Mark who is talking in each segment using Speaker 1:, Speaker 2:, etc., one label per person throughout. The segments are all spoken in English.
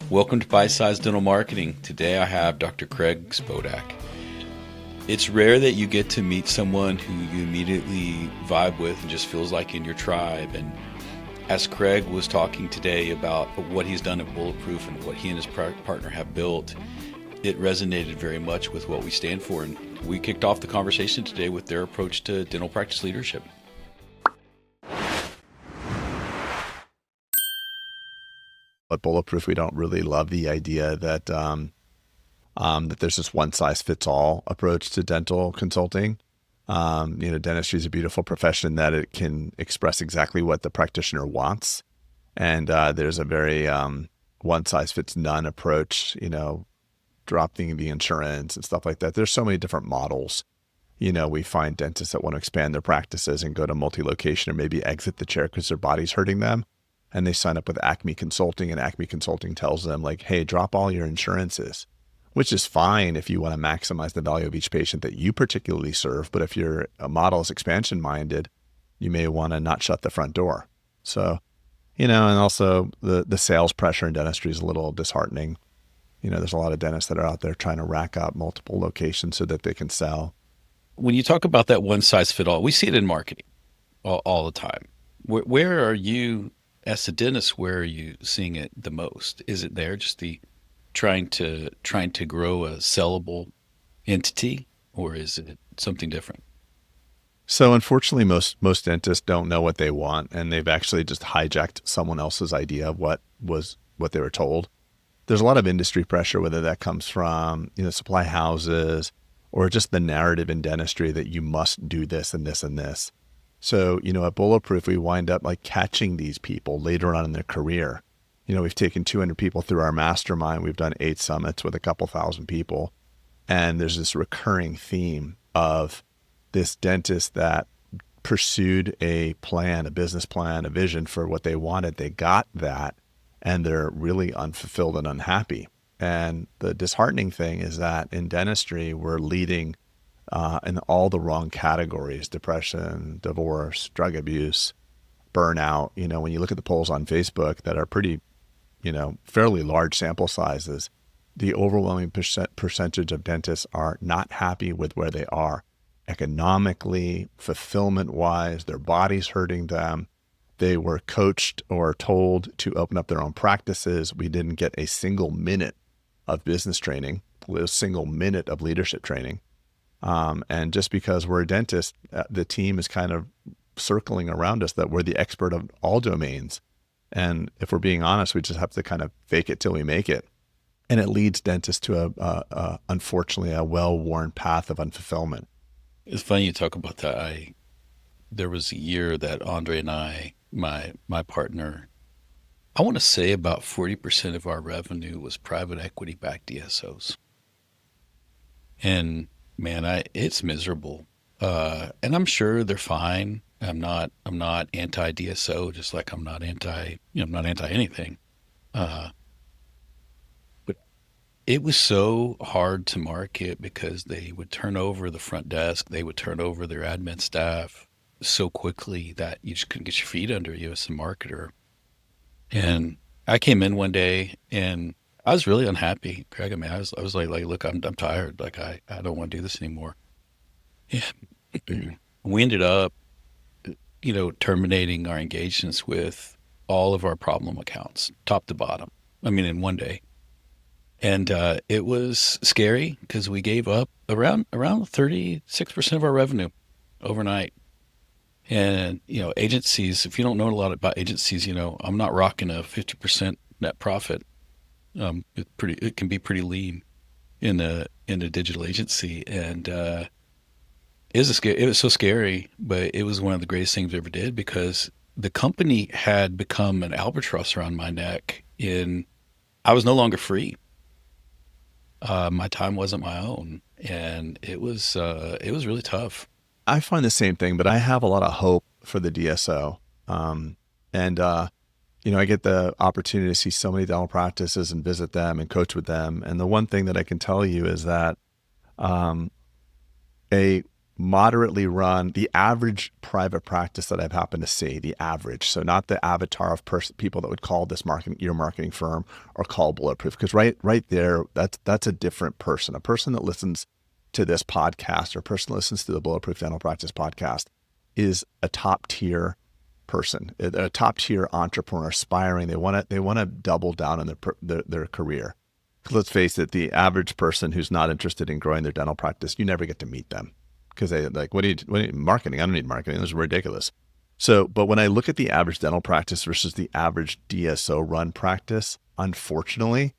Speaker 1: Welcome to Bite Size Dental Marketing. Today I have Dr. Craig Spodak. It's rare that you get to meet someone who you immediately vibe with and just feels like in your tribe. And as Craig was talking today about what he's done at Bulletproof and what he and his partner have built, it resonated very much with what we stand for. And we kicked off the conversation today with their approach to dental practice leadership.
Speaker 2: At Bulletproof, we don't really love the idea that that there's this one-size-fits-all approach to dental consulting. Dentistry is a beautiful profession that it can express exactly what the practitioner wants, and there's a very one-size-fits-none approach. Dropping the insurance and stuff like that. There's so many different models. We find dentists that want to expand their practices and go to multi-location or maybe exit the chair because their body's hurting them. And they sign up with Acme Consulting, and Acme Consulting tells them like, hey, drop all your insurances, which is fine if you want to maximize the value of each patient that you particularly serve. But if your model is expansion minded, you may want to not shut the front door. So, and also the sales pressure in dentistry is a little disheartening. There's a lot of dentists that are out there trying to rack up multiple locations so that they can sell.
Speaker 1: When you talk about that one size fit all, we see it in marketing all the time. Where are you, as a dentist, where are you seeing it the most? Is it there, just the trying to grow a sellable entity, or is it something different?
Speaker 2: So unfortunately, most dentists don't know what they want, and they've actually just hijacked someone else's idea of what they were told. There's a lot of industry pressure, whether that comes from supply houses or just the narrative in dentistry that you must do this and this and this. So, at Bulletproof, we wind up like catching these people later on in their career. We've taken 200 people through our mastermind. We've done 8 summits with a couple thousand people. And there's this recurring theme of this dentist that pursued a plan, a business plan, a vision for what they wanted. They got that, and they're really unfulfilled and unhappy. And the disheartening thing is that in dentistry, we're leading in all the wrong categories: depression, divorce, drug abuse, burnout. When you look at the polls on Facebook that are pretty, fairly large sample sizes, the overwhelming percentage of dentists are not happy with where they are economically, fulfillment-wise. Their body's hurting them. They were coached or told to open up their own practices. We didn't get a single minute of business training, a single minute of leadership training. And just because we're a dentist, the team is kind of circling around us that we're the expert of all domains. And if we're being honest, we just have to kind of fake it till we make it. And it leads dentists to unfortunately, a well-worn path of unfulfillment.
Speaker 1: It's funny you talk about that. There was a year that Andre and I, my partner, I want to say about 40% of our revenue was private equity backed DSOs. And man, it's miserable. And I'm sure they're fine. I'm not anti DSO, just like I'm not anti anything. But it was so hard to market because they would turn over the front desk. They would turn over their admin staff so quickly that you just couldn't get your feet under you as a marketer. And I came in one day and I was really unhappy, Craig. I mean, I was like, look, I'm tired. Like, I don't want to do this anymore. Yeah. We ended up, terminating our engagements with all of our problem accounts, top to bottom. I mean, in one day. And it was scary because we gave up around 36% of our revenue overnight. And, agencies, if you don't know a lot about agencies, I'm not rocking a 50% net profit. It can be pretty lean in a digital agency. And it was so scary, but it was one of the greatest things we ever did because the company had become an albatross around my neck I was no longer free. My time wasn't my own, and it was really tough.
Speaker 2: I find the same thing, but I have a lot of hope for the DSO. I get the opportunity to see so many dental practices and visit them and coach with them. And the one thing that I can tell you is that a moderately run, the average private practice that I've happened to see, the average, so not the avatar of people that would call this your marketing firm or call Bulletproof, because right there, that's a different person. A person that listens to this podcast or a person that listens to the Bulletproof Dental Practice podcast is a top tier person, a top tier entrepreneur, aspiring. They want to double down on their career. Let's face it, the average person who's not interested in growing their dental practice, you never get to meet them. Because they like, what do you marketing? I don't need marketing. This is ridiculous. So, but when I look at the average dental practice versus the average DSO run practice, unfortunately,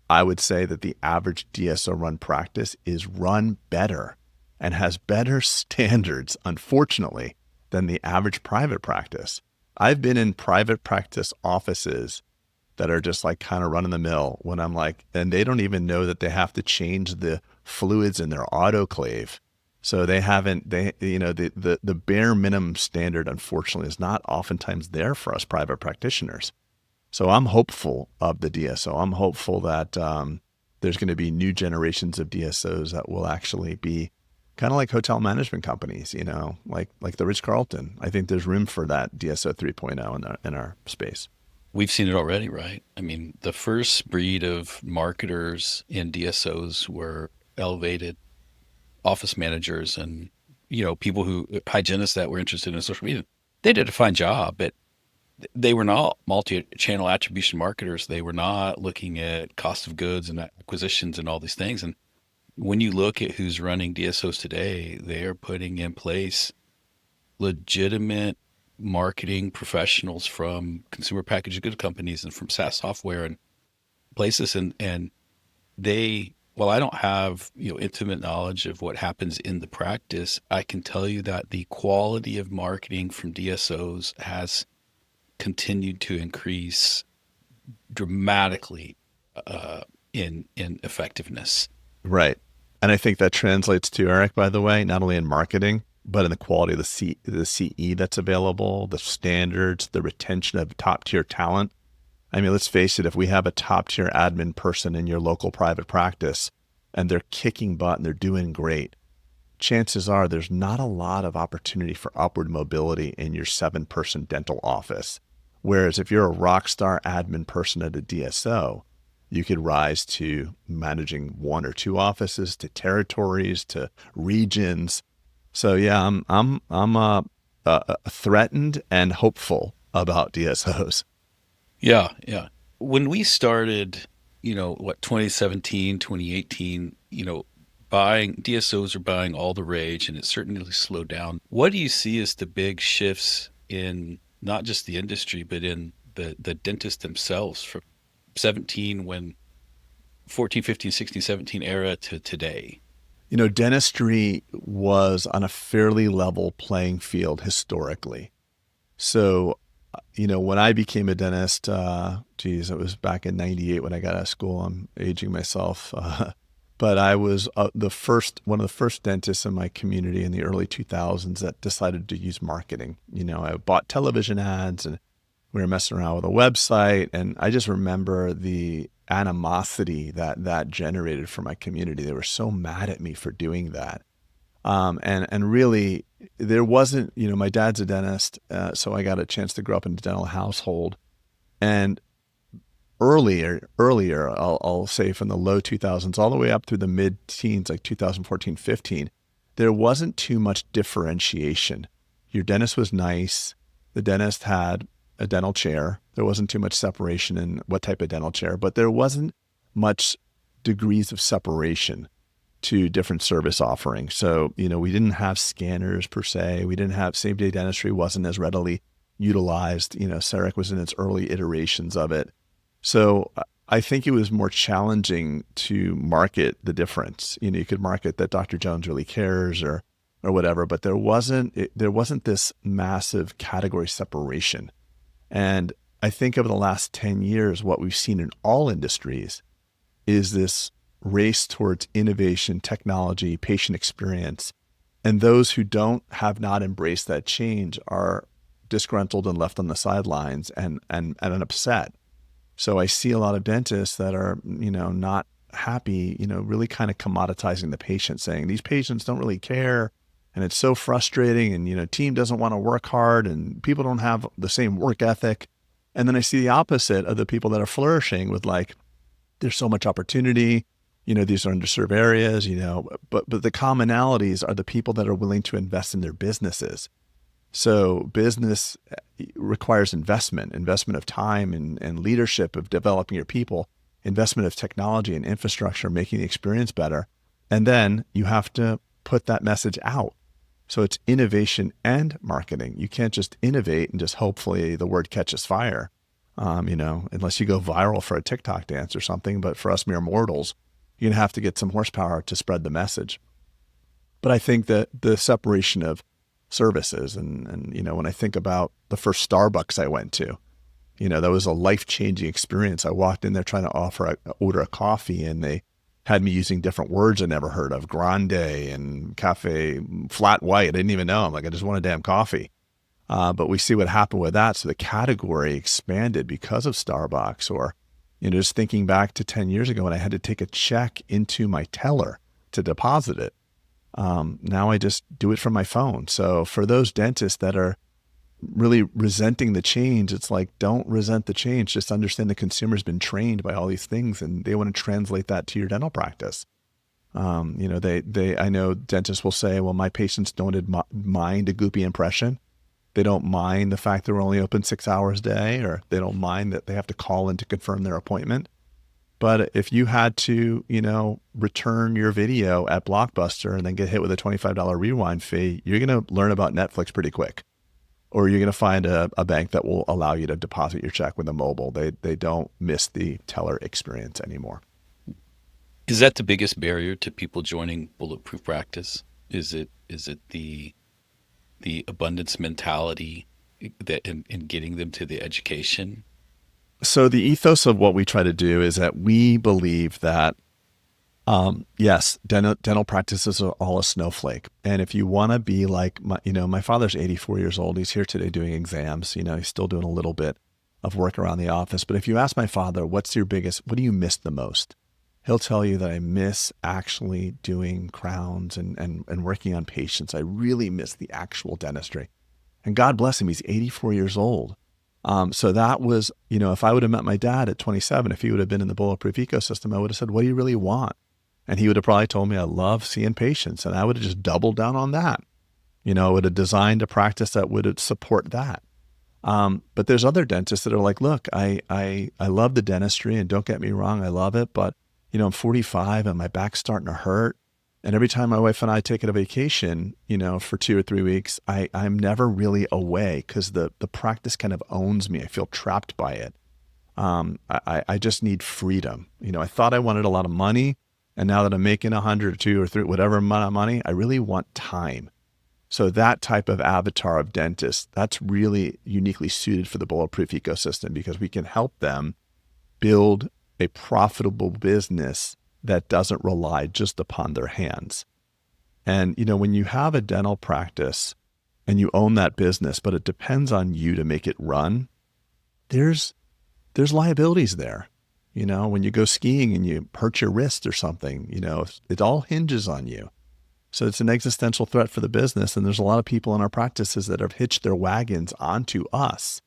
Speaker 2: I would say that the average DSO run practice is run better and has better standards, unfortunately, than the average private practice. I've been in private practice offices that are just like kind of run of the mill when I'm like, and they don't even know that they have to change the fluids in their autoclave. So the bare minimum standard, unfortunately, is not oftentimes there for us private practitioners. So I'm hopeful of the DSO. I'm hopeful that there's going to be new generations of DSOs that will actually be kind of like hotel management companies, like the Ritz-Carlton. I think there's room for that DSO 3.0 in our space.
Speaker 1: We've seen it already, right? I mean, the first breed of marketers in DSOs were elevated office managers and, people hygienists that were interested in social media. They did a fine job, but they were not multi-channel attribution marketers. They were not looking at cost of goods and acquisitions and all these things. And when you look at who's running DSOs today, they are putting in place legitimate marketing professionals from consumer packaged goods companies and from SaaS software and places. And they, while I don't have, intimate knowledge of what happens in the practice, I can tell you that the quality of marketing from DSOs has continued to increase dramatically in effectiveness.
Speaker 2: Right. And I think that translates to, Eric, by the way, not only in marketing, but in the quality of the CE that's available, the standards, the retention of top tier talent. I mean, let's face it, if we have a top tier admin person in your local private practice and they're kicking butt and they're doing great, chances are there's not a lot of opportunity for upward mobility in your 7-person dental office. Whereas if you're a rock star admin person at a DSO, you could rise to managing 1 or 2 offices, to territories, to regions. So yeah, I'm threatened and hopeful about DSOs.
Speaker 1: Yeah, yeah. When we started, 2017, 2018, buying DSOs are buying all the rage, and it certainly slowed down. What do you see as the big shifts in not just the industry, but in the dentists themselves from 14, 15, 16, 17 era to today?
Speaker 2: Dentistry was on a fairly level playing field historically. So, when I became a dentist, it was back in 98 when I got out of school. I'm aging myself. But I was one of the first dentists in my community in the early 2000s that decided to use marketing. I bought television ads and we were messing around with a website. And I just remember the animosity that generated for my community. They were so mad at me for doing that. And really, there wasn't, my dad's a dentist, so I got a chance to grow up in a dental household. And earlier, I'll say from the low 2000s all the way up through the mid-teens, like 2014, 15, there wasn't too much differentiation. Your dentist was nice. The dentist had a dental chair. There wasn't too much separation in what type of dental chair, but there wasn't much degrees of separation to different service offerings. So, we didn't have scanners per se. We didn't have same-day dentistry wasn't as readily utilized. CEREC was in its early iterations of it. So I think it was more challenging to market the difference. You could market that Dr. Jones really cares or whatever, but there wasn't this massive category separation. And I think over the last 10 years, what we've seen in all industries is this race towards innovation, technology, patient experience. And those who have not embraced that change are disgruntled and left on the sidelines and upset. So I see a lot of dentists that are, not happy, really kind of commoditizing the patient, saying these patients don't really care. And it's so frustrating. And, team doesn't want to work hard and people don't have the same work ethic. And then I see the opposite of the people that are flourishing with like, there's so much opportunity, these are underserved areas, but the commonalities are the people that are willing to invest in their businesses. So business requires investment of time and leadership, of developing your people, investment of technology and infrastructure, making the experience better. And then you have to put that message out. So it's innovation and marketing. You can't just innovate and just hopefully the word catches fire, unless you go viral for a TikTok dance or something. But for us mere mortals, you're going to have to get some horsepower to spread the message. But I think that the separation of services and when I think about the first Starbucks I went to, that was a life-changing experience. I walked in there trying to order a coffee, and they had me using different words I never heard of, grande and cafe, flat white. I didn't even know. I'm like, I just want a damn coffee. But we see what happened with that. So the category expanded because of Starbucks. Or, just thinking back to 10 years ago when I had to take a check into my teller to deposit it. Now I just do it from my phone. So for those dentists that are really resenting the change, it's like, don't resent the change. Just understand the consumer's been trained by all these things and they want to translate that to your dental practice. I know dentists will say, well, my patients don't mind a goopy impression. They don't mind the fact that we're only open 6 hours a day, or they don't mind that they have to call in to confirm their appointment. But if you had to, return your video at Blockbuster and then get hit with a $25 rewind fee, you're going to learn about Netflix pretty quick. Or you're going to find a bank that will allow you to deposit your check with a mobile. They don't miss the teller experience anymore.
Speaker 1: Is that the biggest barrier to people joining Bulletproof Practice? Is it the abundance mentality that in getting them to the education?
Speaker 2: So the ethos of what we try to do is that we believe that, yes, dental practices are all a snowflake. And if you want to be like, my father's 84 years old. He's here today doing exams. He's still doing a little bit of work around the office. But if you ask my father, what do you miss the most? He'll tell you that I miss actually doing crowns and working on patients. I really miss the actual dentistry. And God bless him, he's 84 years old. So that was, if I would have met my dad at 27, if he would have been in the Bulletproof ecosystem, I would have said, what do you really want? And he would have probably told me, I love seeing patients. And I would have just doubled down on that. I would have designed a practice that would support that. But there's other dentists that are like, look, I love the dentistry, and don't get me wrong, I love it. But, I'm 45 and my back's starting to hurt. And every time my wife and I take a vacation, for 2 or 3 weeks, I'm never really away because the practice kind of owns me. I feel trapped by it. I just need freedom. I thought I wanted a lot of money. And now that I'm making 100 or 2 or 3, whatever amount of money, I really want time. So that type of avatar of dentist, that's really uniquely suited for the Bulletproof ecosystem, because we can help them build a profitable business that doesn't rely just upon their hands. And, when you have a dental practice and you own that business, but it depends on you to make it run, there's liabilities there. When you go skiing and you hurt your wrist or something, it all hinges on you. So it's an existential threat for the business. And there's a lot of people in our practices that have hitched their wagons onto us,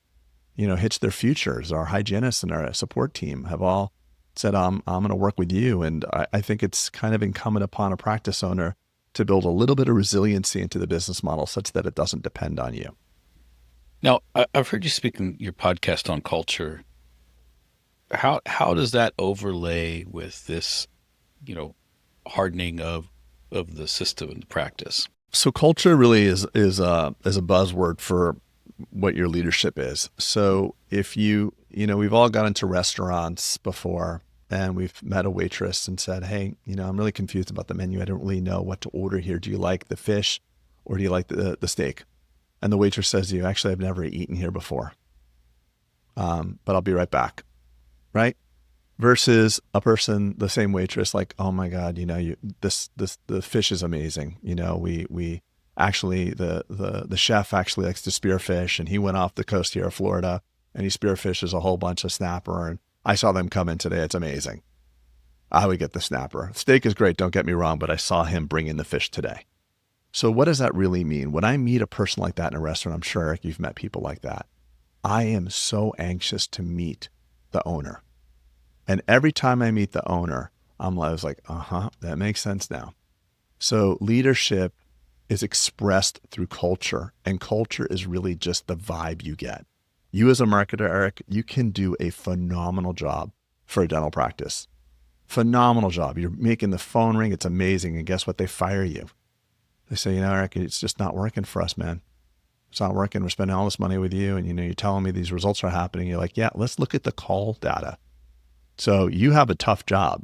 Speaker 2: hitched their futures. Our hygienists and our support team have all said, I'm going to work with you. And I think it's kind of incumbent upon a practice owner to build a little bit of resiliency into the business model such that it doesn't depend on you.
Speaker 1: Now, I've heard you speak in your podcast on culture. How does that overlay with this, hardening of the system and the practice?
Speaker 2: So culture really is a buzzword for what your leadership is. So if we've all gone into restaurants before and we've met a waitress and said, hey, I'm really confused about the menu. I don't really know what to order here. Do you like the fish or do you like the steak? And the waitress says to you, actually, I've never eaten here before, but I'll be right back. Right? Versus a person, the same waitress, like, oh my God, the fish is amazing. We actually, the chef actually likes to spearfish, and he went off the coast here of Florida and he spearfishes a whole bunch of snapper. And I saw them come in today. It's amazing. I would get the snapper. Steak is great. Don't get me wrong, but I saw him bring in the fish today. So what does that really mean? When I meet a person like that in a restaurant, I'm sure, Eric, you've met people like that. I am so anxious to meet the owner. And every time I meet the owner, I was like, that makes sense now. So leadership is expressed through culture, and culture is really just the vibe you get. You as a marketer, Eric, you can do a phenomenal job for a dental practice. Phenomenal job. You're making the phone ring. It's amazing. And guess what? They fire you. They say, Eric, it's just not working for us, man. It's not working. We're spending all this money with you. And, you're telling me these results are happening. You're like, yeah, let's look at the call data. So you have a tough job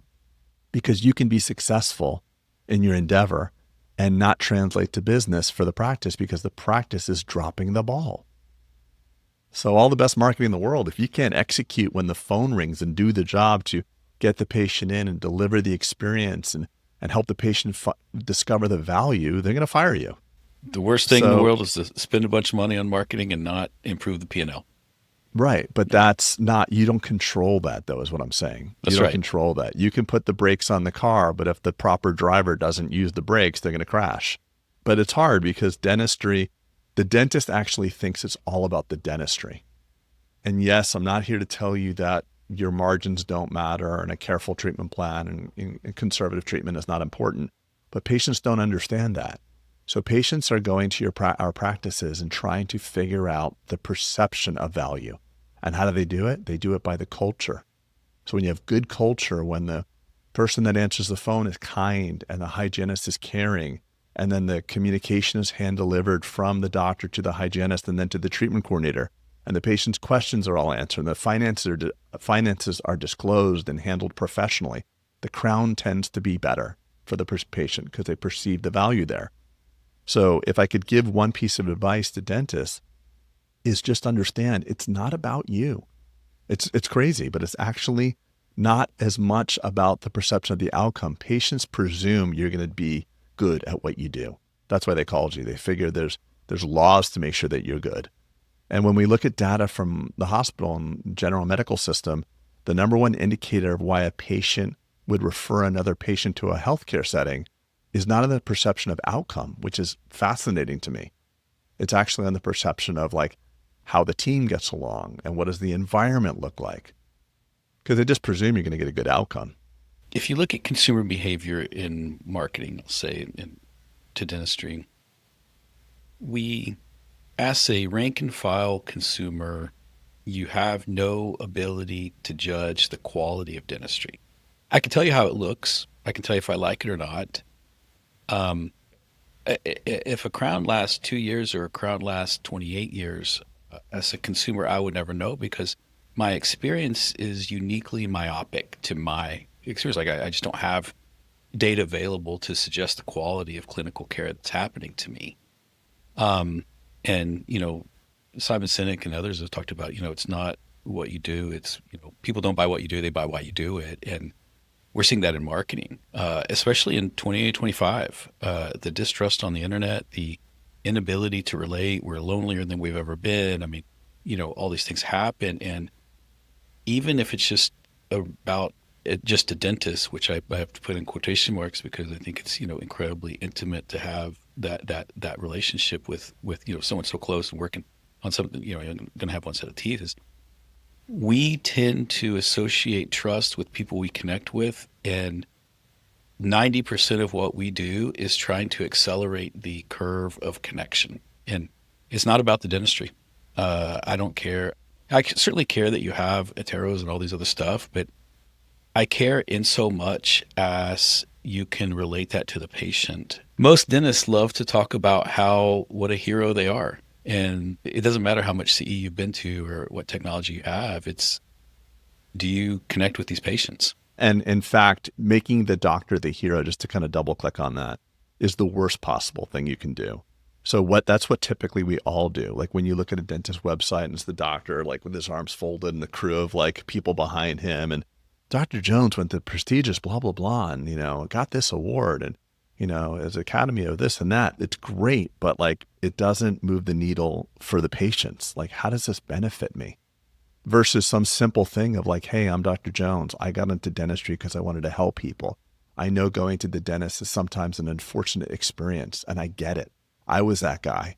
Speaker 2: because you can be successful in your endeavor and not translate to business for the practice because the practice is dropping the ball. So all the best marketing in the world, if you can't execute when the phone rings and do the job to get the patient in and deliver the experience and help the patient discover the value, they're going to fire you.
Speaker 1: The worst thing in the world is to spend a bunch of money on marketing and not improve the P&L.
Speaker 2: Right. But that's not, you don't control that though, is what I'm saying.
Speaker 1: That's
Speaker 2: you don't
Speaker 1: right.
Speaker 2: control that. You can put the brakes on the car, but if the proper driver doesn't use the brakes, they're going to crash. But it's hard because dentistry, the dentist actually thinks it's all about the dentistry. And yes, I'm not here to tell you that your margins don't matter and a careful treatment plan and conservative treatment is not important, but patients don't understand that. So patients are going to our practices and trying to figure out the perception of value. And how do they do it? They do it by the culture. So when you have good culture, when the person that answers the phone is kind and the hygienist is caring, and then the communication is hand-delivered from the doctor to the hygienist and then to the treatment coordinator, and the patient's questions are all answered, and the finances are disclosed and handled professionally, the crown tends to be better for the patient because they perceive the value there. So if I could give one piece of advice to dentists, is just understand it's not about you. It's crazy, but it's actually not as much about the perception of the outcome. Patients presume you're going to be good at what you do. That's why they called you. They figure there's laws to make sure that you're good. And when we look at data from the hospital and general medical system, the number one indicator of why a patient would refer another patient to a healthcare setting is not in the perception of outcome, which is fascinating to me. It's actually on the perception of like how the team gets along and what does the environment look like. Because they just presume you're going to get a good outcome.
Speaker 1: If you look at consumer behavior in marketing, I'll say to dentistry, we, as a rank and file consumer, you have no ability to judge the quality of dentistry. I can tell you how it looks. I can tell you if I like it or not. If a crown lasts 2 years or a crown lasts 28 years, as a consumer, I would never know because my experience is uniquely myopic to my experience. Like I just don't have data available to suggest the quality of clinical care that's happening to me. And, Simon Sinek and others have talked about, it's not what you do. It's, people don't buy what you do. They buy why you do it. And we're seeing that in marketing, especially in 2025, the distrust on the internet, the inability to relate. We're lonelier than we've ever been. I mean, all these things happen. And even if it's just about just a dentist, which I have to put in quotation marks because I think it's, incredibly intimate to have that relationship with, someone so close and working on something, you're going to have one set of teeth is we tend to associate trust with people we connect with. And 90% of what we do is trying to accelerate the curve of connection. And it's not about the dentistry. I don't care. I certainly care that you have heteros and all these other stuff, but I care in so much as you can relate that to the patient. Most dentists love to talk about what a hero they are. And it doesn't matter how much CE you've been to or what technology you have. It's, do you connect with these patients?
Speaker 2: And in fact, making the doctor the hero, just to kind of double click on that, is the worst possible thing you can do. So that's what typically we all do. Like when you look at a dentist website and it's the doctor like with his arms folded and the crew of like people behind him and Dr. Jones went to prestigious blah, blah, blah, and, got this award and, as Academy of this and that, it's great, but like it doesn't move the needle for the patients. Like, how does this benefit me? Versus some simple thing of like, hey, I'm Dr. Jones. I got into dentistry because I wanted to help people. I know going to the dentist is sometimes an unfortunate experience, and I get it. I was that guy.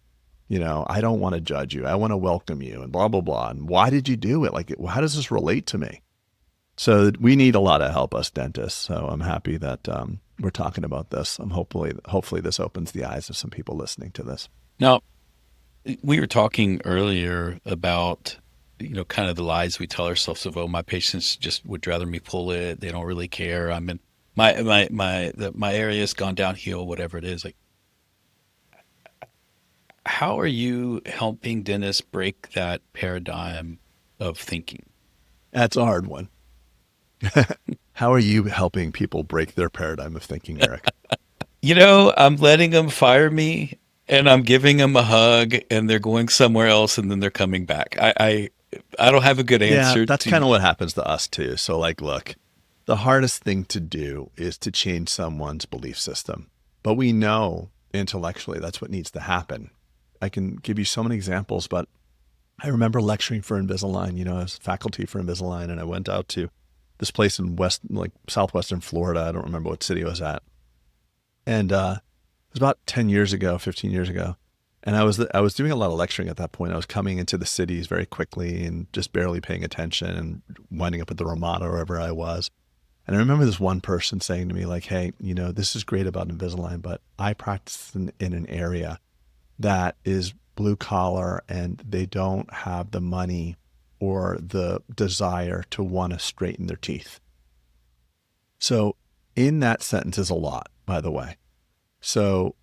Speaker 2: I don't want to judge you. I want to welcome you and blah, blah, blah. And why did you do it? Like, how does this relate to me? So we need a lot of help, us dentists. So I'm happy that we're talking about this. Hopefully this opens the eyes of some people listening to this.
Speaker 1: Now, we were talking earlier about, kind of the lies we tell ourselves of, oh, my patients just would rather me pull it. They don't really care. I'm in my area's gone downhill, whatever it is. Like, how are you helping dentists break that paradigm of thinking?
Speaker 2: That's a hard one. How are you helping people break their paradigm of thinking, Eric?
Speaker 1: I'm letting them fire me and I'm giving them a hug and they're going somewhere else and then they're coming back. I don't have a good
Speaker 2: Yeah,
Speaker 1: answer
Speaker 2: that's
Speaker 1: to.
Speaker 2: kind of what happens to us too. So like, look, the hardest thing to do is to change someone's belief system. But we know intellectually that's what needs to happen. I can give you so many examples, but I remember lecturing for Invisalign. I was faculty for Invisalign, and I went out to this place in southwestern Florida. I don't remember what city I was at. And it was about 10 years ago, 15 years ago. And I was doing a lot of lecturing at that point. I was coming into the cities very quickly and just barely paying attention and winding up at the Ramada or wherever I was. And I remember this one person saying to me like, hey, this is great about Invisalign, but I practice in an area that is blue collar and they don't have the money or the desire to want to straighten their teeth. So in that sentence is a lot, by the way. So,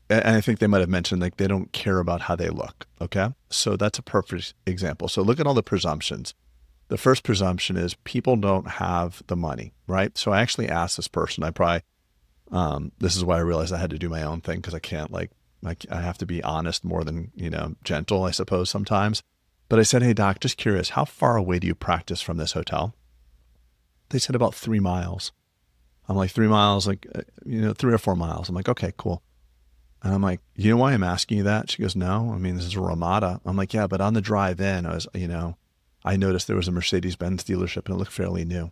Speaker 2: and I think they might have mentioned like they don't care about how they look. Okay. So that's a perfect example. So look at all the presumptions. The first presumption is people don't have the money, right? So I actually asked this person, this is why I realized I had to do my own thing because I can't I have to be honest more than, gentle, I suppose sometimes. But I said, hey, doc, just curious, how far away do you practice from this hotel? They said about 3 miles. I'm like, 3 miles, 3 or 4 miles. I'm like, okay, cool. And I'm like, you know why I'm asking you that? She goes, no, I mean, this is a Ramada. I'm like, yeah, but on the drive in, I noticed there was a Mercedes-Benz dealership and it looked fairly new.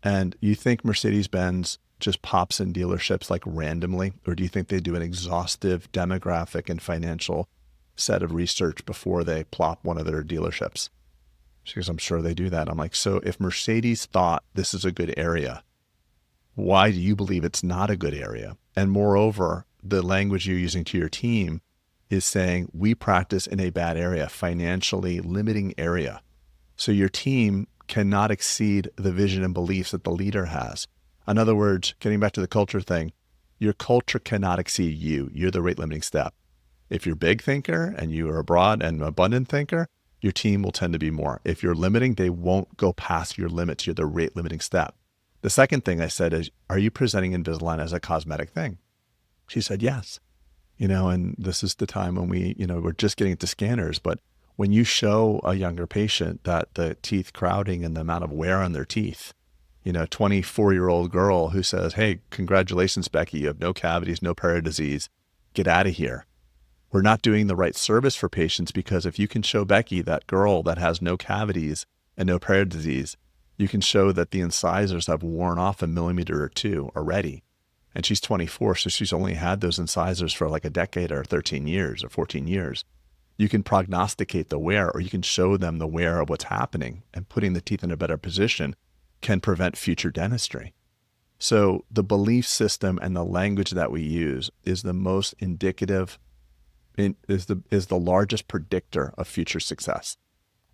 Speaker 2: And you think Mercedes-Benz just pops in dealerships like randomly, or do you think they do an exhaustive demographic and financial set of research before they plop one of their dealerships? She goes, I'm sure they do that. I'm like, so if Mercedes thought this is a good area, why do you believe it's not a good area? And moreover, the language you're using to your team is saying we practice in a bad area, financially limiting area. So your team cannot exceed the vision and beliefs that the leader has. In other words, getting back to the culture thing, your culture cannot exceed you. You're the rate limiting step. If you're a big thinker and you are a broad and abundant thinker, your team will tend to be more. If you're limiting, they won't go past your limits. You're the rate limiting step. The second thing I said is, are you presenting Invisalign as a cosmetic thing? She said, yes. And this is the time when we're just getting into scanners, but when you show a younger patient that the teeth crowding and the amount of wear on their teeth, 24-year-old girl who says, hey, congratulations, Becky, you have no cavities, no period disease, get out of here. We're not doing the right service for patients because if you can show Becky, that girl that has no cavities and no period disease, you can show that the incisors have worn off a millimeter or two already. And she's 24, so she's only had those incisors for like a decade or 13 years or 14 years. You can prognosticate the wear, or you can show them the wear of what's happening, and putting the teeth in a better position can prevent future dentistry. So the belief system and the language that we use is the most indicative, is the largest predictor of future success.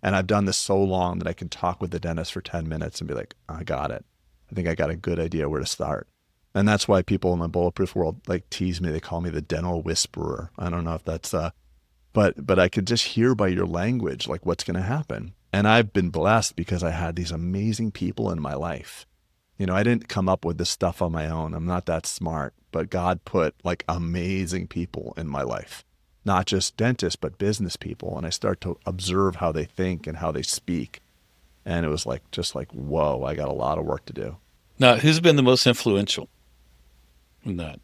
Speaker 2: And I've done this so long that I can talk with the dentist for 10 minutes and be like, I got it. I think I got a good idea where to start. And that's why people in the bulletproof world like tease me. They call me the dental whisperer. I don't know if that's, but I could just hear by your language, like what's going to happen. And I've been blessed because I had these amazing people in my life. I didn't come up with this stuff on my own. I'm not that smart, but God put like amazing people in my life, not just dentists, but business people. And I start to observe how they think and how they speak. And it was just like, whoa, I got a lot of work to do.
Speaker 1: Now, who's been the most influential in that?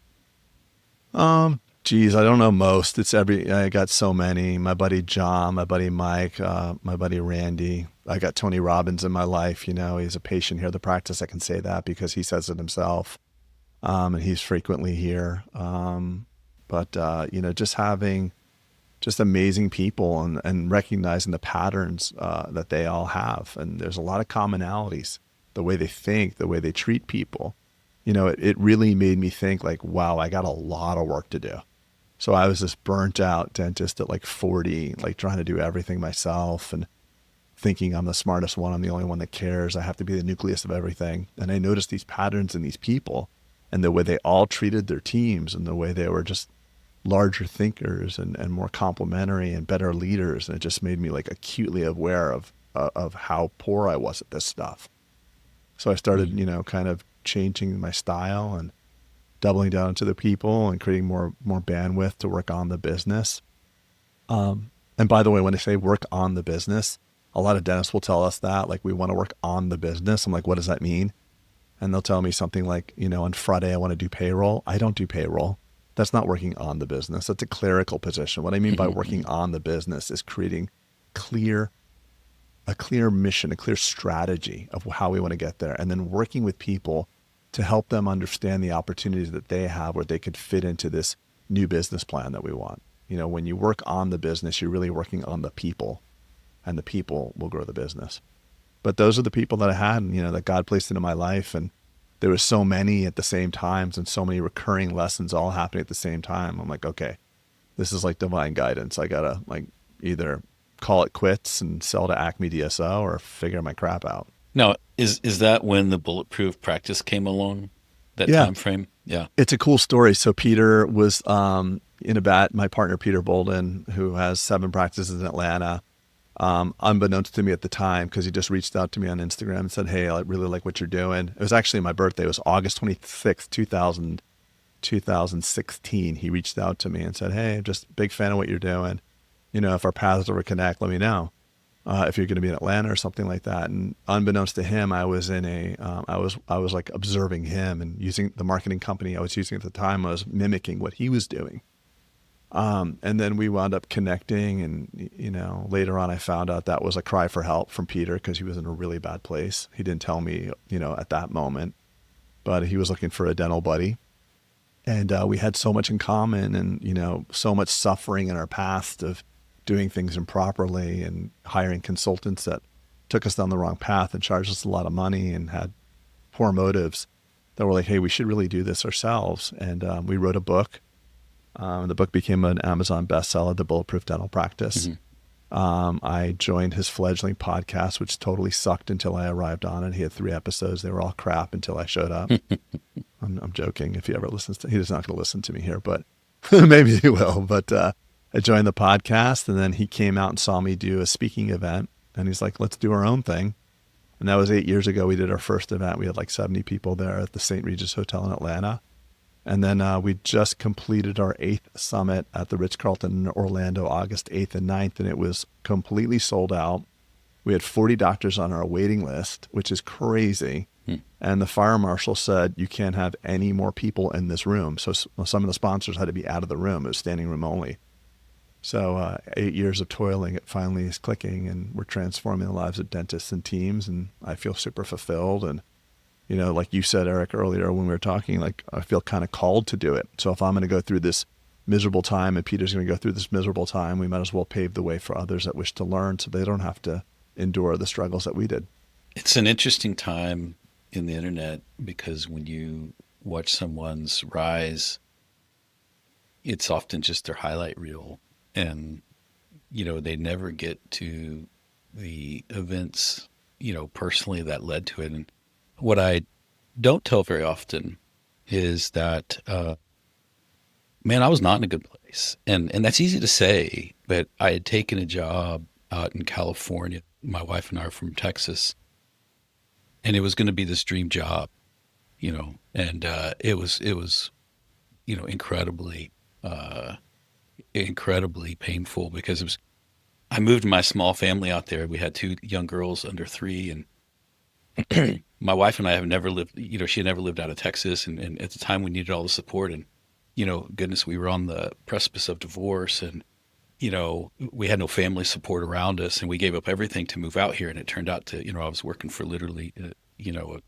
Speaker 2: Geez, I don't know most. I got so many. My buddy John, my buddy Mike, my buddy Randy. I got Tony Robbins in my life. You know, he's a patient here at the practice. I can say that because he says it himself. And he's frequently here. Just having just amazing people and recognizing the patterns that they all have. And there's a lot of commonalities, the way they think, the way they treat people. It really made me think like, wow, I got a lot of work to do. So I was this burnt out dentist at like 40, like trying to do everything myself and thinking I'm the smartest one. I'm the only one that cares. I have to be the nucleus of everything. And I noticed these patterns in these people and the way they all treated their teams and the way they were just larger thinkers and more complementary and better leaders. And it just made me like acutely aware of how poor I was at this stuff. So I started, kind of changing my style and doubling down into the people and creating more bandwidth to work on the business. And by the way, when I say work on the business, a lot of dentists will tell us that, like, we want to work on the business. I'm like, what does that mean? And they'll tell me something like, on Friday, I want to do payroll. I don't do payroll. That's not working on the business. That's a clerical position. What I mean by working on the business is creating a clear mission, a clear strategy of how we want to get there. And then working with people to help them understand the opportunities that they have where they could fit into this new business plan that we want. When you work on the business, you're really working on the people, and the people will grow the business. But those are the people that I had, that God placed into my life. And there was so many at the same times and so many recurring lessons all happening at the same time. I'm like, okay, this is like divine guidance. I gotta like either call it quits and sell to Acme DSO or figure my crap out.
Speaker 1: Now, is that when the Bulletproof practice came along? That
Speaker 2: Yeah.
Speaker 1: time frame? Yeah.
Speaker 2: It's a cool story. So Peter was my partner, Peter Bolden, who has 7 practices in Atlanta, unbeknownst to me at the time, because he just reached out to me on Instagram and said, hey, I really like what you're doing. It was actually my birthday. It was August 26th, 2016. He reached out to me and said, hey, I'm just a big fan of what you're doing. If our paths ever connect, let me know. If you're going to be in Atlanta or something like that. And unbeknownst to him, I was I was like observing him and using the marketing company I was using at the time. I was mimicking what he was doing. And then we wound up connecting, and, later on I found out that was a cry for help from Peter because he was in a really bad place. He didn't tell me, at that moment, but he was looking for a dental buddy. And we had so much in common and, so much suffering in our past of doing things improperly and hiring consultants that took us down the wrong path and charged us a lot of money and had poor motives, that were like, hey, we should really do this ourselves. And we wrote a book. The book became an Amazon bestseller, The Bulletproof Dental Practice. I joined his fledgling podcast, which totally sucked until I arrived on it. He had 3 episodes. They were all crap until I showed up. I'm joking. If he ever listens he's not going to listen to me here, but maybe he will. But I joined the podcast, and then he came out and saw me do a speaking event, and he's like, let's do our own thing. And that was 8 years ago. We did our first event. We had like 70 people there at the St. Regis Hotel in Atlanta. And then we just completed our 8th summit at the Ritz-Carlton in Orlando, August 8th and 9th, and it was completely sold out. We had 40 doctors on our waiting list, which is crazy. And the fire marshal said, you can't have any more people in this room. So some of the sponsors had to be out of the room. It was standing room only. So 8 years of toiling, it finally is clicking, and we're transforming the lives of dentists and teams, and I feel super fulfilled. And, like you said, Eric, earlier when we were talking, like I feel kind of called to do it. So if I'm going to go through this miserable time and Peter's going to go through this miserable time, we might as well pave the way for others that wish to learn so they don't have to endure the struggles that we did.
Speaker 1: It's an interesting time in the internet because when you watch someone's rise, it's often just their highlight reel. And, they never get to the events, personally that led to it. And what I don't tell very often is that, man, I was not in a good place. And that's easy to say, but I had taken a job out in California. My wife and I are from Texas, and it was going to be this dream job, and it was, incredibly painful because I moved my small family out there. We had 2 young girls under 3, and my wife and I have never lived, she had never lived out of Texas. And at the time we needed all the support. And goodness, we were on the precipice of divorce, and we had no family support around us, and we gave up everything to move out here. And it turned out to, I was working for literally,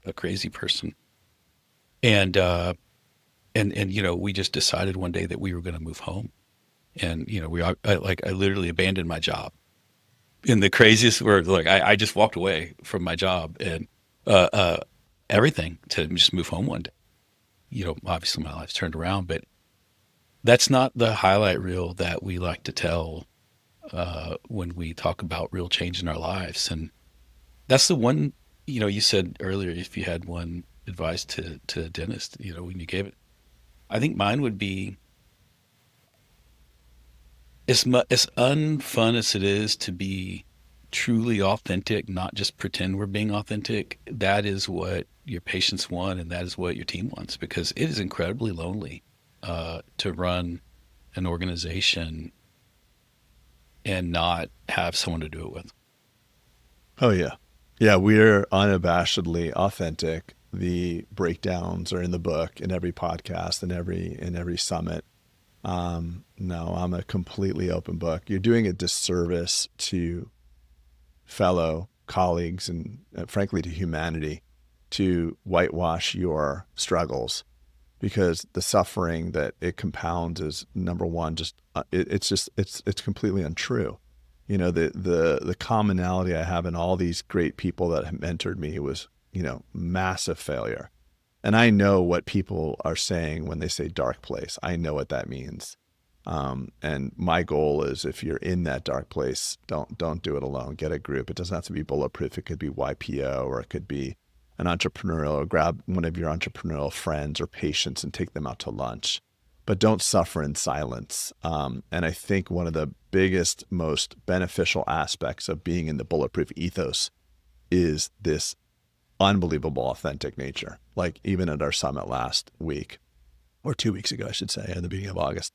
Speaker 1: a crazy person. And, we just decided one day that we were going to move home. And, I literally abandoned my job in the craziest word. Like, I just walked away from my job and, uh, uh, everything to just move home one day. Obviously my life's turned around, but that's not the highlight reel that we like to tell when we talk about real change in our lives. And that's the one, you said earlier, if you had one advice to a dentist, when you gave it, I think mine would be as unfun as it is to be truly authentic, not just pretend we're being authentic. That is what your patients want, and that is what your team wants, because it is incredibly lonely to run an organization and not have someone to do it with.
Speaker 2: Oh yeah. Yeah, we're unabashedly authentic. The breakdowns are in the book, in every podcast, in every summit. No, I'm a completely open book. You're doing a disservice to fellow colleagues and frankly to humanity to whitewash your struggles, because the suffering that it compounds is, number one, just it's completely untrue. The commonality I have in all these great people that have mentored me was, massive failure. And I know what people are saying when they say dark place. I know what that means. And my goal is, if you're in that dark place, don't do it alone. Get a group. It doesn't have to be Bulletproof. It could be YPO, or it could be an entrepreneurial, or grab one of your entrepreneurial friends or patients and take them out to lunch. But don't suffer in silence. And I think one of the biggest, most beneficial aspects of being in the Bulletproof ethos is this unbelievable authentic nature. Like even at our summit last week, or 2 weeks ago, I should say, in the beginning of August,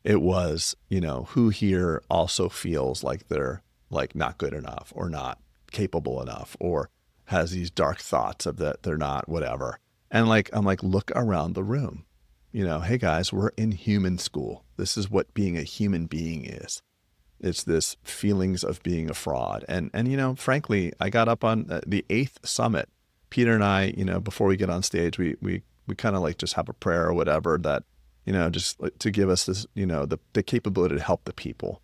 Speaker 2: it was, who here also feels like they're like not good enough or not capable enough, or has these dark thoughts of that they're not whatever. And I'm like, look around the room, hey guys, we're in human school. This is what being a human being is. It's this feelings of being a fraud. And frankly, I got up on the 8th summit. Peter and I, before we get on stage, we kind of like just have a prayer or whatever that, just to give us this, the capability to help the people.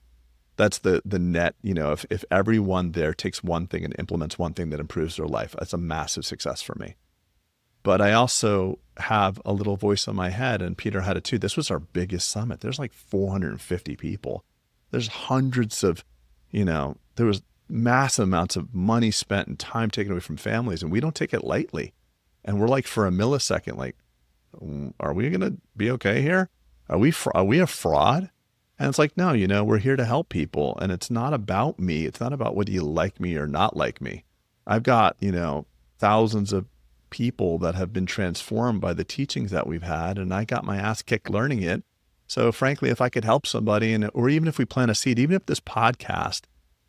Speaker 2: That's the net, if everyone there takes one thing and implements one thing that improves their life, that's a massive success for me. But I also have a little voice in my head, and Peter had it too. This was our biggest summit. There's like 450 people. There's hundreds of, there was massive amounts of money spent and time taken away from families, and we don't take it lightly. And we're like, for a millisecond, like, are we going to be okay here? Are we a fraud? And it's like, no, we're here to help people. And it's not about me. It's not about whether you like me or not like me. I've got, thousands of people that have been transformed by the teachings that we've had, and I got my ass kicked learning it. So frankly, if I could help somebody, or even if we plant a seed, even if this podcast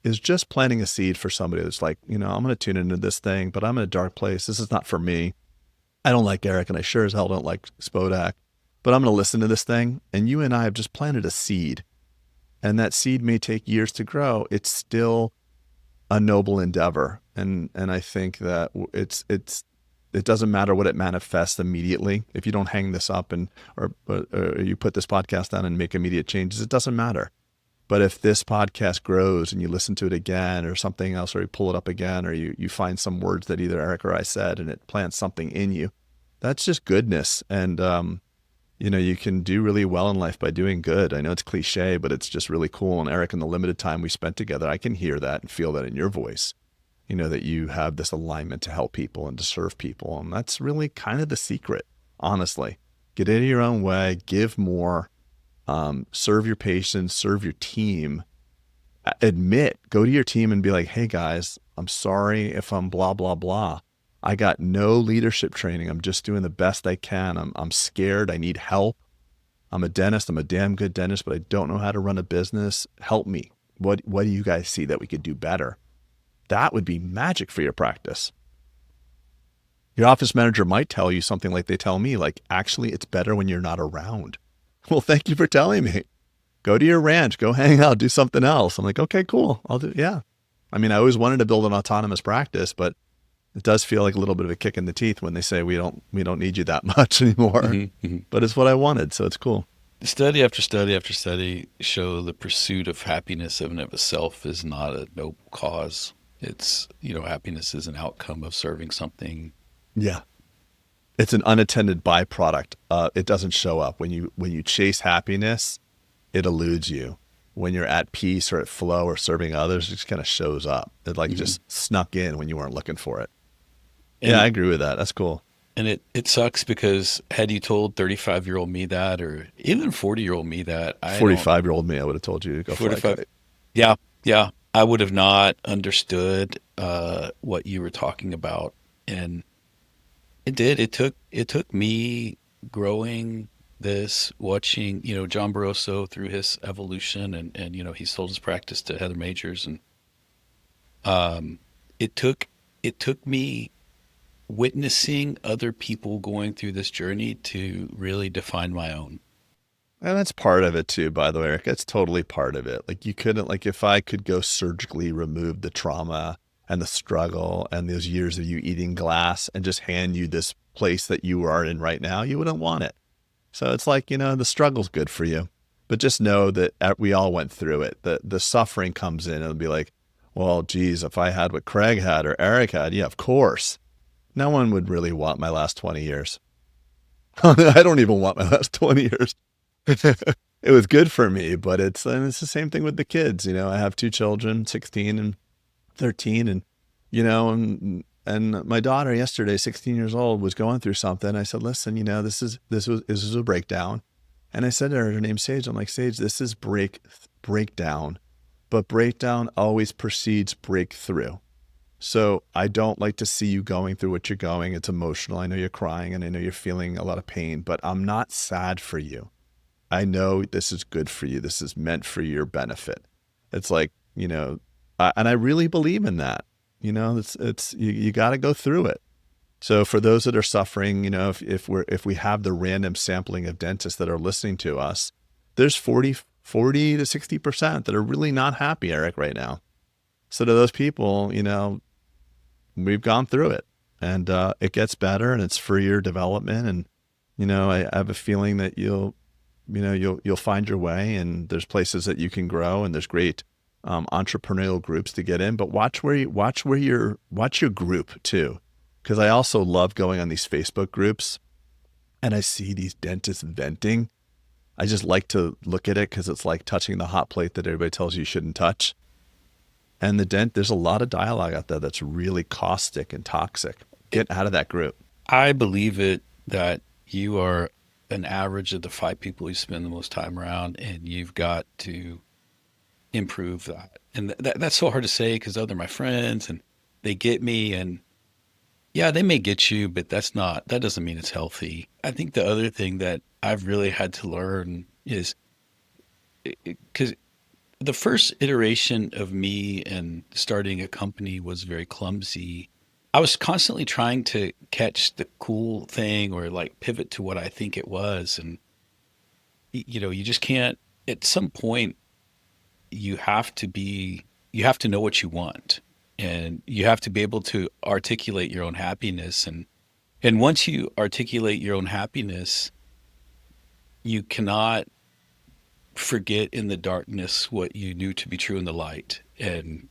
Speaker 2: is just planting a seed for somebody that's like, I'm going to tune into this thing, but I'm in a dark place. This is not for me. I don't like Eric, and I sure as hell don't like Spodak, but I'm going to listen to this thing. And you and I have just planted a seed, and that seed may take years to grow. It's still a noble endeavor. And I think that it doesn't matter what it manifests immediately. If you don't hang this up or you put this podcast down and make immediate changes, it doesn't matter. But if this podcast grows and you listen to it again or something else, or you pull it up again, or you find some words that either Eric or I said and it plants something in you, that's just goodness. And, you can do really well in life by doing good. I know it's cliche, but it's just really cool. And Eric, in the limited time we spent together, I can hear that and feel that in your voice, that you have this alignment to help people and to serve people. And that's really kind of the secret, honestly. Get out of your own way, give more, serve your patients, serve your team, go to your team and be like, hey guys, I'm sorry if I'm blah, blah, blah. I got no leadership training. I'm just doing the best I can. I'm scared. I need help. I'm a dentist. I'm a damn good dentist, but I don't know how to run a business. Help me. What do you guys see that we could do better? That would be magic for your practice. Your office manager might tell you something like they tell me, like, actually, it's better when you're not around. Well, thank you for telling me. Go to your ranch, go hang out, do something else. I'm like, okay, cool. I'll do, yeah. I mean, I always wanted to build an autonomous practice, but it does feel like a little bit of a kick in the teeth when they say we don't need you that much anymore. But it's what I wanted, so it's cool.
Speaker 1: Study after study after study show the pursuit of happiness in and of itself is not a noble cause. It's, happiness is an outcome of serving something.
Speaker 2: Yeah. It's an unattended byproduct. It doesn't show up when you chase happiness. It eludes you. When you're at peace or at flow or serving others, it just kind of shows up. It just snuck in when you weren't looking for it.
Speaker 1: And,
Speaker 2: yeah, I agree with that. That's cool.
Speaker 1: And it sucks because had you told 35-year-old me that, or even 40-year-old me that,
Speaker 2: 45-year-old me, I would have told you to go 45.
Speaker 1: Yeah, yeah. I would have not understood what you were talking about. And it did. It took me growing this, watching, John Barroso through his evolution and he sold his practice to Heather Majors. And it took me witnessing other people going through this journey to really define my own.
Speaker 2: And that's part of it too, by the way, Eric. That's totally part of it. Like you couldn't, like if I could go surgically remove the trauma and the struggle and those years of you eating glass and just hand you this place that you are in right now, you wouldn't want it. So it's like, the struggle's good for you, but just know that we all went through it. The suffering comes in and it'll be like, well, geez, if I had what Craig had or Eric had, yeah, of course. No one would really want my last 20 years. I don't even want my last 20 years. It was good for me, but it's the same thing with the kids. I have two children, 16 and 13. And, and my daughter yesterday, 16 years old, was going through something. I said, listen, this is a breakdown. And I said to her name's Sage, I'm like, Sage, this is breakdown, but breakdown always precedes breakthrough. So I don't like to see you going through what you're going. It's emotional. I know you're crying and I know you're feeling a lot of pain, but I'm not sad for you. I know this is good for you. This is meant for your benefit. It's like, and I really believe in that. It's you got to go through it. So for those that are suffering, if we have the random sampling of dentists that are listening to us, there's 40 to 60% that are really not happy, Eric, right now. So to those people, we've gone through it and it gets better and it's for your development. And, I have a feeling that you'll find your way and there's places that you can grow and there's great entrepreneurial groups to get in, but watch your group too. Cause I also love going on these Facebook groups and I see these dentists venting. I just like to look at it cause it's like touching the hot plate that everybody tells you shouldn't touch. And there's a lot of dialogue out there that's really caustic and toxic. Get out of that group.
Speaker 1: I believe it that you are an average of the 5 people you spend the most time around, and you've got to improve that. And that's so hard to say because they're my friends and they get me, and yeah, they may get you, but that doesn't mean it's healthy. I think the other thing that I've really had to learn is because the first iteration of me and starting a company was very clumsy. I was constantly trying to catch the cool thing or like pivot to what I think it was. And, you just can't, at some point, you have to know what you want, and you have to be able to articulate your own happiness. And once you articulate your own happiness, you cannot forget in the darkness what you knew to be true in the light. And,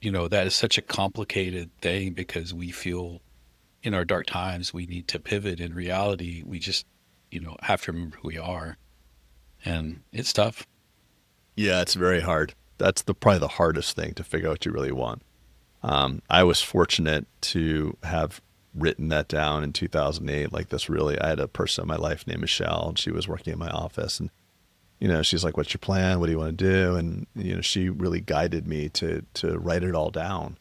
Speaker 1: that is such a complicated thing because we feel in our dark times, we need to pivot. In reality, we just, have to remember who we are, and it's tough.
Speaker 2: Yeah, it's very hard. That's probably the hardest thing, to figure out what you really want. I was fortunate to have written that down in 2008. Like this really, I had a person in my life named Michelle, and she was working in my office, and she's like, what's your plan? What do you want to do? And, she really guided me to write it all down.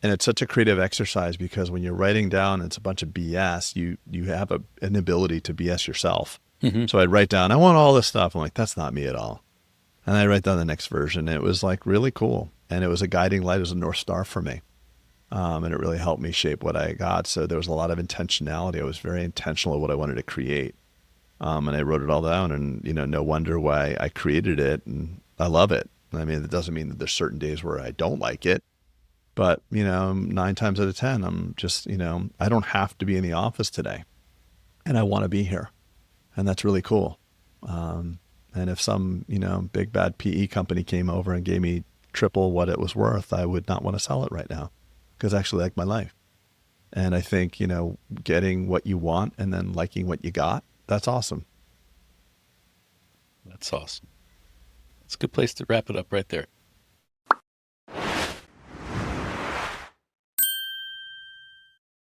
Speaker 2: And it's such a creative exercise because when you're writing down, it's a bunch of BS, you have an ability to BS yourself. Mm-hmm. So I'd write down, I want all this stuff. I'm like, that's not me at all. And I write down the next version. And it was like really cool. And it was a guiding light. It was a North Star for me. And it really helped me shape what I got. So there was a lot of intentionality. I was very intentional of what I wanted to create. And I wrote it all down, and no wonder why I created it, and I love it. I mean, it doesn't mean that there's certain days where I don't like it, but 9 times out of 10, I'm just I don't have to be in the office today, and I want to be here, and that's really cool. And if some big bad PE company came over and gave me triple what it was worth, I would not want to sell it right now, because I actually like my life. And I think getting what you want and then liking what you got, that's awesome.
Speaker 1: That's awesome. It's a good place to wrap it up right there.